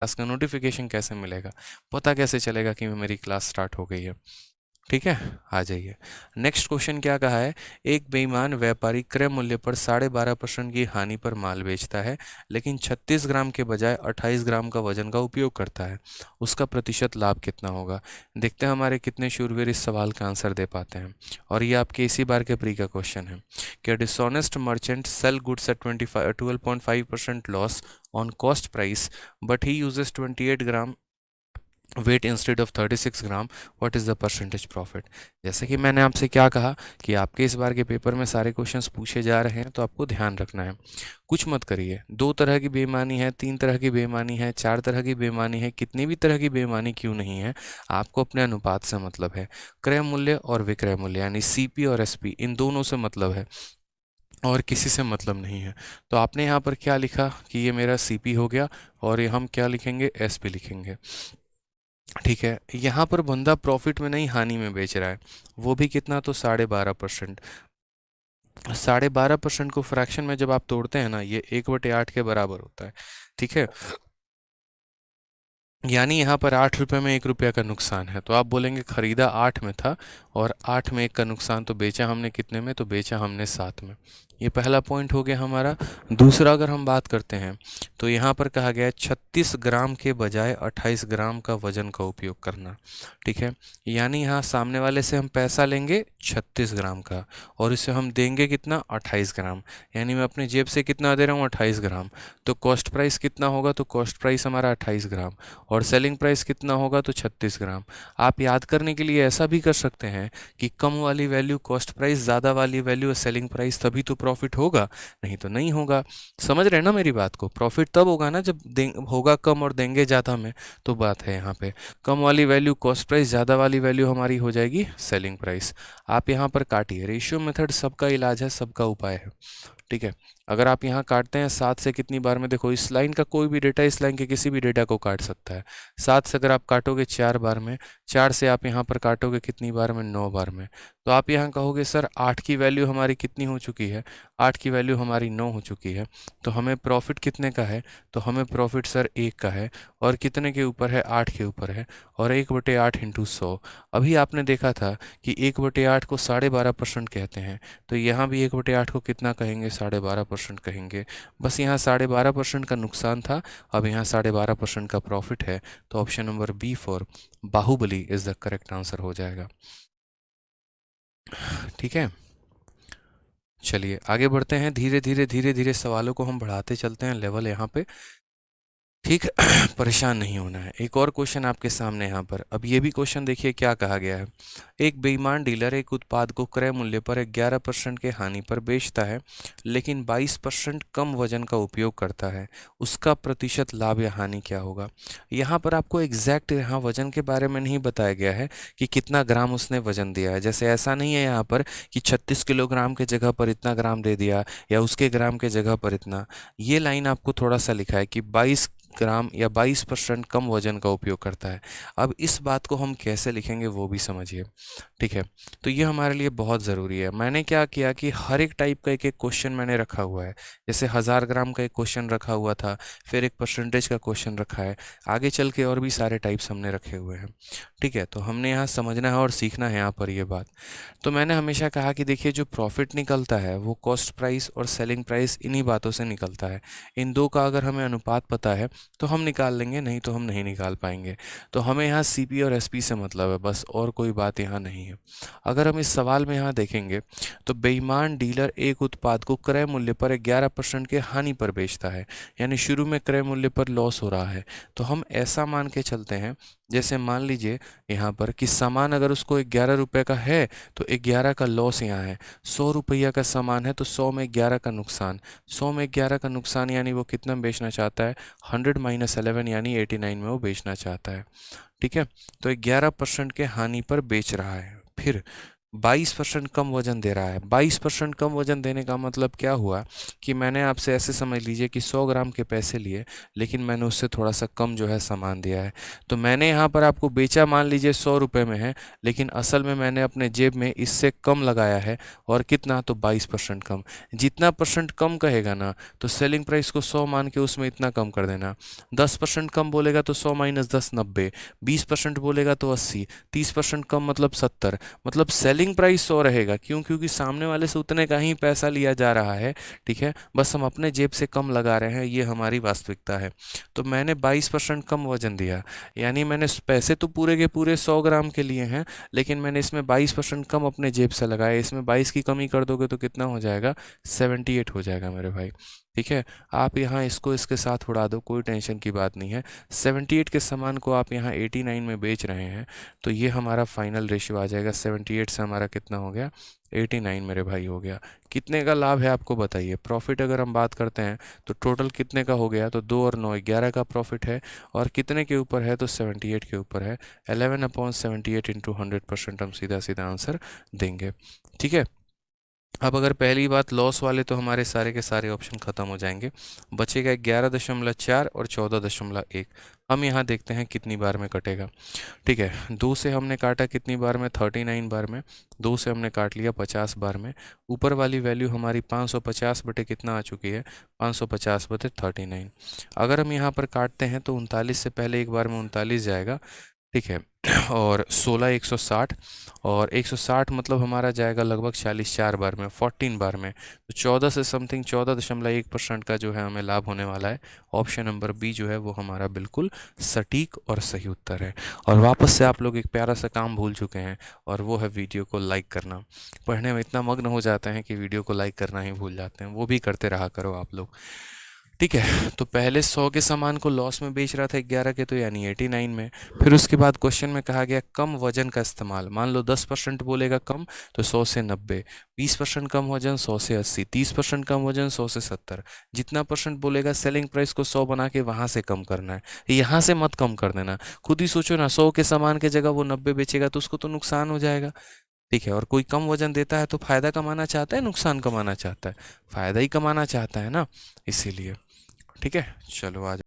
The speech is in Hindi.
क्लास का नोटिफिकेशन कैसे मिलेगा, पता कैसे चलेगा कि मेरी क्लास स्टार्ट हो गई है। ठीक है, आ जाइए। नेक्स्ट क्वेश्चन क्या कहा है, एक बेईमान व्यापारी क्रय मूल्य पर 12.5% की हानि पर माल बेचता है, लेकिन 36 ग्राम के बजाय 28 ग्राम का वजन का उपयोग करता है, उसका प्रतिशत लाभ कितना होगा। देखते हैं हमारे कितने शूरवीर इस सवाल का आंसर दे पाते हैं। और ये आपके इसी बार के प्री का क्वेश्चन है कि dishonest merchant sell goods at 12.5% loss on cost price, but he uses 28 gram weight instead of 36 gram, what is the percentage profit. जैसे कि मैंने आपसे क्या कहा कि आपके इस बार के पेपर में सारे क्वेश्चंस पूछे जा रहे हैं, तो आपको ध्यान रखना है, कुछ मत करिए। 2 तरह की बेईमानी है, 3 तरह की बेईमानी है, 4 तरह की बेईमानी है, कितनी भी तरह की बेईमानी क्यों नहीं है, आपको अपने अनुपात से मतलब है। क्रय मूल्य और विक्रय मूल्य यानी सीपी और एसपी, इन दोनों से मतलब है और किसी से मतलब नहीं है। तो आपने यहाँ पर क्या लिखा कि ये मेरा सीपी हो गया, और ये हम क्या लिखेंगे, एसपी लिखेंगे। ठीक है, यहाँ पर बंदा प्रॉफिट में नहीं हानि में बेच रहा है, वो भी कितना, तो 12.5%। 12.5% को फ्रैक्शन में जब आप तोड़ते हैं ना, ये 1/8 के बराबर होता है। ठीक है, यानी यहाँ पर 8 रुपये में 1 रुपया का नुकसान है, तो आप बोलेंगे खरीदा 8 में था और 8 में 1 का नुकसान, तो बेचा हमने कितने में, तो बेचा हमने 7 में। ये पहला पॉइंट हो गया हमारा। दूसरा अगर हम बात करते हैं तो यहाँ पर कहा गया है 36 ग्राम के बजाय 28 ग्राम का वजन का उपयोग करना। ठीक है, यानी यहाँ सामने वाले से हम पैसा लेंगे 36 ग्राम का और इसे हम देंगे कितना, 28 ग्राम, यानी मैं अपने जेब से कितना दे रहा हूँ, 28 ग्राम। तो कॉस्ट प्राइस कितना होगा, तो कॉस्ट प्राइस हमारा 28 ग्राम और सेलिंग प्राइस कितना होगा, तो 36 ग्राम। आप याद करने के लिए ऐसा भी कर सकते हैं कि कम वाली वैल्यू कॉस्ट प्राइस, ज़्यादा वाली वैल्यू सेलिंग प्राइस, तभी तो प्रॉफिट होगा, नहीं तो नहीं होगा। समझ रहे हैं ना मेरी बात को, प्रॉफिट तब होगा ना जब होगा कम और देंगे ज़्यादा में, तो बात है यहाँ पे कम वाली वैल्यू कॉस्ट प्राइस, ज़्यादा वाली वैल्यू हमारी हो जाएगी सेलिंग प्राइस। आप यहाँ पर काटिए, रेशियो मेथड सबका इलाज है, सबका उपाय है। ठीक है, अगर आप यहाँ काटते हैं 7 से कितनी बार में, देखो इस लाइन का कोई भी डेटा इस लाइन के किसी भी डेटा को काट सकता है। 7 से अगर आप काटोगे 4 बार में, 4 से आप यहाँ पर काटोगे कितनी बार में, 9 बार में। तो आप यहाँ कहोगे सर 8 की वैल्यू हमारी कितनी हो चुकी है, 8 की वैल्यू हमारी 9 हो चुकी है, तो हमें प्रॉफिट कितने का है, तो हमें प्रॉफिट सर 1 का है, और कितने के ऊपर है, 8 के ऊपर है, और 1/8 इंटू 100। अभी आपने देखा था कि 1/8 को 12.5% कहते हैं, तो यहाँ भी 1/8 को कितना कहेंगे, 12.5% कहेंगे। बस यहाँ 12.5% का नुकसान था, अब यहाँ 12.5% का प्रॉफिट है, तो option number B for Baahubali is the correct answer हो जाएगा। ठीक है, चलिए आगे बढ़ते हैं, धीरे धीरे धीरे धीरे सवालों को हम बढ़ाते चलते हैं लेवल यहाँ पे। ठीक परेशान नहीं होना है। एक और क्वेश्चन आपके सामने यहाँ पर, अब ये भी क्वेश्चन देखिए क्या कहा गया है। एक बेईमान डीलर एक उत्पाद को क्रय मूल्य पर 11% के हानि पर बेचता है, लेकिन 22% कम वजन का उपयोग करता है, उसका प्रतिशत लाभ या हानि क्या होगा। यहाँ पर आपको एग्जैक्ट यहाँ वजन के बारे में नहीं बताया गया है कि कितना ग्राम उसने वजन दिया है। जैसे ऐसा नहीं है यहाँ पर कि 36 किलोग्राम के जगह पर इतना ग्राम दे दिया या उसके ग्राम के जगह पर इतना। ये लाइन आपको थोड़ा सा लिखा है कि 22 ग्राम या 22% कम वजन का उपयोग करता है। अब इस बात को हम कैसे लिखेंगे वो भी समझिए। ठीक है, तो ये हमारे लिए बहुत ज़रूरी है। मैंने क्या किया कि हर एक टाइप का एक एक क्वेश्चन मैंने रखा हुआ है। जैसे 1000 ग्राम का एक क्वेश्चन रखा हुआ था, फिर एक परसेंटेज का क्वेश्चन रखा है, आगे चल के और भी सारे टाइप्स हमने रखे हुए हैं। ठीक है, तो हमने यहाँ समझना है और सीखना है यहाँ पर ये बात। तो मैंने हमेशा कहा कि देखिए जो प्रॉफिट निकलता है वो कॉस्ट प्राइस और सेलिंग प्राइस, इन्हीं बातों से निकलता है। इन दो का अगर हमें अनुपात पता है तो हम निकाल लेंगे, नहीं तो हम नहीं निकाल पाएंगे। तो हमें यहाँ सीपी और एसपी से मतलब है बस, और कोई बात यहाँ नहीं है। अगर हम इस सवाल में यहाँ देखेंगे तो बेईमान डीलर एक उत्पाद को क्रय मूल्य पर 11% के हानि पर बेचता है, यानी शुरू में क्रय मूल्य पर लॉस हो रहा है। तो हम ऐसा मान के चलते हैं, जैसे मान लीजिए यहाँ पर कि सामान अगर उसको 11 रुपये का है तो 11 का लॉस यहाँ है। 100 रुपया का सामान है तो 100 में 11 का नुकसान, 100 में 11 का नुकसान यानी वो कितना में बेचना चाहता है, 100 - 11 यानी 89 में वो बेचना चाहता है। ठीक है, तो 11% के हानि पर बेच रहा है। फिर 22% कम वजन दे रहा है। 22% कम वजन देने का मतलब क्या हुआ कि मैंने आपसे ऐसे समझ लीजिए कि 100 ग्राम के पैसे लिए, लेकिन मैंने उससे थोड़ा सा कम जो है सामान दिया है। तो मैंने यहाँ पर आपको बेचा मान लीजिए 100 रुपये में है, लेकिन असल में मैंने अपने जेब में इससे कम लगाया है। और कितना? तो 22% कम। जितना परसेंट कम कहेगा ना, तो सेलिंग प्राइस को 100 मान के उसमें इतना कम कर देना। 10% कम बोलेगा तो 100 माइनस 10 90। 20% बोलेगा तो 80। 30% कम मतलब 70। मतलब सेलिंग प्राइस 100 रहेगा। क्यों? क्योंकि सामने वाले से उतने का ही पैसा लिया जा रहा है। ठीक है, बस हम अपने जेब से कम लगा रहे हैं, ये हमारी वास्तविकता है। तो मैंने 22% कम वजन दिया, यानी मैंने पैसे तो पूरे के पूरे 100 ग्राम के लिए हैं, लेकिन मैंने इसमें 22% कम अपने जेब से लगाया। इसमें 22 की कमी कर दोगे तो कितना हो जाएगा? 78 हो जाएगा मेरे भाई। ठीक है, आप यहाँ इसको इसके साथ उड़ा दो, कोई टेंशन की बात नहीं है। 78 के सामान को आप यहाँ 89 में बेच रहे हैं, तो ये हमारा फाइनल रेशियो आ जाएगा। 78 से हमारा कितना हो गया? 89 मेरे भाई हो गया। कितने का लाभ है आपको बताइए? प्रॉफिट अगर हम बात करते हैं तो टोटल कितने का हो गया? तो 2 और 9 11 का प्रॉफिट है। और कितने के ऊपर है? तो 78 के ऊपर है। 11/78 इंटू 100% हम सीधा सीधा आंसर देंगे। ठीक है, अब अगर पहली बात लॉस वाले, तो हमारे सारे के सारे ऑप्शन खत्म हो जाएंगे। बचेगा 11.4 और 14.1। हम यहाँ देखते हैं कितनी बार में कटेगा। ठीक है, 2 से हमने काटा कितनी बार में? 39 बार में। 2 से हमने काट लिया 50 बार में। ऊपर वाली वैल्यू हमारी 550 बटे कितना आ चुकी है? 550 बटे 39। अगर हम यहाँ पर काटते हैं तो 39 से पहले एक बार में 39 जाएगा। ठीक है, और 16 160, और 160 मतलब हमारा जाएगा लगभग 44 बार में, 14 बार में। तो 14 से समथिंग 14.1% का जो है हमें लाभ होने वाला है। ऑप्शन नंबर बी जो है वो हमारा बिल्कुल सटीक और सही उत्तर है। और वापस से आप लोग एक प्यारा सा काम भूल चुके हैं, और वो है वीडियो को लाइक करना। पढ़ने में इतना मग्न हो जाते हैं कि वीडियो को लाइक करना ही भूल जाते हैं। वो भी करते रहा करो आप लोग। ठीक है, तो पहले 100 के सामान को लॉस में बेच रहा था 11 के, तो यानी 89 में। फिर उसके बाद क्वेश्चन में कहा गया कम वजन का इस्तेमाल। मान लो 10% बोलेगा कम, तो 100 से 90। 20% कम वजन 100 से 80। 30% कम वजन 100 से 70। जितना परसेंट बोलेगा सेलिंग प्राइस को 100 बना के वहां से कम करना है, यहाँ से मत कम कर देना। खुद ही सोचो ना, 100 के सामान के जगह वो 90 बेचेगा तो उसको तो नुकसान हो जाएगा। ठीक है, और कोई कम वजन देता है तो फायदा कमाना चाहता है, नुकसान कमाना चाहता है? फायदा ही कमाना चाहता है ना, इसीलिए। ठीक है, चलो आज